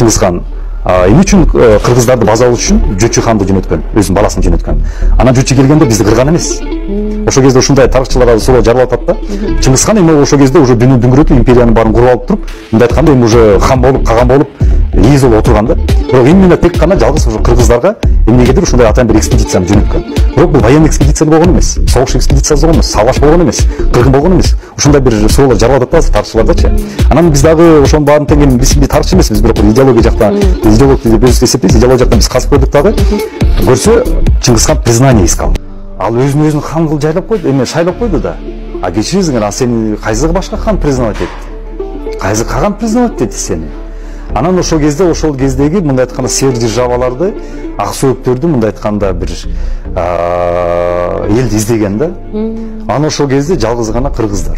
Чыңгыз хан эмне үчүн кыргыздарды базалоо үчүн Жөчү ханды жөнөткөн, өзүнүн баласын жөнөткөн. Анан Жөчү келгенде бизди кырган эмес. Ошол кезде ушундай тарыхчылар соло жарып атат да. Чыңгыз хан эми ошол кезде уже дүйнөнү дүңгүрөтүп, империянын баарын куруп алып туруп, мындай айтканда эми уже хан болуп, каган болуп, ээс болуп отурган да. Бирок именно тек гана жалгыз ошо кыргыздарга эмнегедир ушундай атайын бир экспедицияны жөнөткөн. Бирок бул военный экспедиция болгон эмес, согуш экспедициясы болгон эмес, сагыш болгон эмес, кыргын болгон эмес. Ушундай бир суроолор жарып атат да тарыхчылардачы. Анан биз дагы ошонун баарын тең биз тарыхчы эмеспиз, бирок идеология жактан, идеолог деп өзүбүздү эсептейбиз, идеология жактан биз казып көрдүк дагы. Көрсө Чыңгыз хан признание искал. Ал өзүн хан кылып жайлап койду, эме шайлап койду да. А кечириңиздер, сени кайсы башка хан признавать этти? Кайсы каган признавать этти сени? Анан ошол кездеги мындай айтканда сер державаларды, ак сөөктөрдү мындай айтканда бир элди издеген да. Анан ошол кезде жалгыз гана кыргыздар.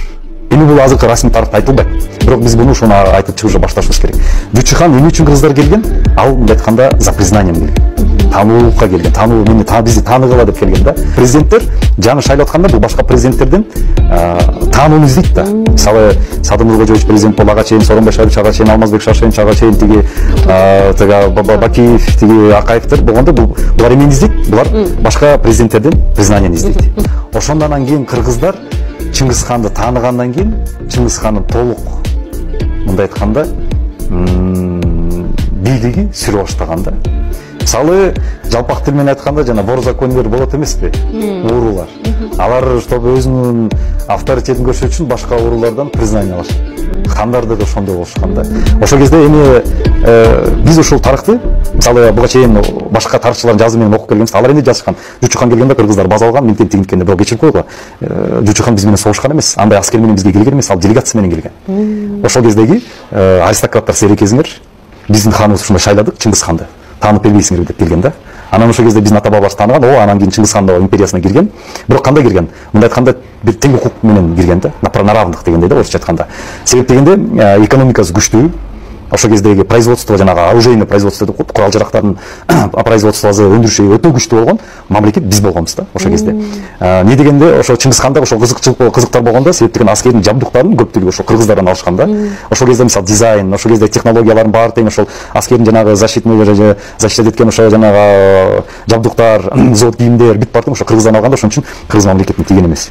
Эми бул азыркы расмий тарыхта айтылбайт. Бирок биз буну ошону айтып чыгышып башташыбыз керек. Жөчү хан эмне үчүн кыргыздар келген? Ал мындай айтканда за признанием келген. Таануулукка келген, бизди тааныгыла деп келген да. Президенттер жаңы шайлап атканда бул башка президенттерден таанууну издейт да. Мисалы Садыр Нуркожоевич президент болду, ага чейин Сооронбай Шарипович, ага чейин Алмазбек Шаршенович, ага чейин тиги Бакиев, тиги Акаевдер болгондо булар эмнени издейт? Булар башка президенттерден признанияны издейт. Ошондон кийин кыргыздар Чыңгыз ханды тааныгандан кийин Чыңгыз хандын толук мындай айтканда бийлиги сүрө баштаган да. Мисалы жалпак тил менен айтканда жана борзаконнер болот эмеспи? Уурулар. Алар чтобы өзүнүн авторитетин көрсөтүү үчүн башка уурулардан признание алышат. Хандарды да ошондой болушкан да. Ошол кезде эми биз ушул тарыхты, мисалы буга чейин башка тарыхчылардын жазуу менен окуп келгенбиз. Алар эмне жазышкан? Жөчү хан келгенде кыргыздар база алган, мынтип тигинткенде, бирок кечирип койгула. Жөчү хан биз менен согушкан эмес, андай аскер менен бизге келген эмес, ал делегация менен келген. Ошол кездеги аристократтар сиз эрекесиңер, биздин ханыбыз ушундай шайладык, Чыңгыз ханды. Таанып бербейсиңер деп келген да. Анан ошол кезде биздин ата бабаларыбыз тааныган, анан кийин Чыңгыз хан да империясына кирген. Бирок кандай кирген? Мындай айтканда бир тең укук менен кирген да, на равных дегенде да, орусча айтканда. Себеп дегенде экономикасы күчтүү. Ошол кездеги производство жанагы оружейный производство деп коет, курал жарактардын производствосу өндүрүшү өтө күчтүү болгон мамлекет биз болгонбуз да ошол кезде. Не дегенде ошо Чыңгыз ханда ошол кызыктар болгондо, себеп деген аскердин жабдуктарын көпчүлүгү ошол кыргыздардан алышкан да. Ошол кезде мисалы дизайн, ошол кезде технологиялардын баары тең ошол аскердин жанагы защита эткен ошо жанагы жабдуктар, завод кийимдер бүт баары тең ошо кыргыздардан алганда, ошон үчүн кыргыз мамлекетине тийген эмес.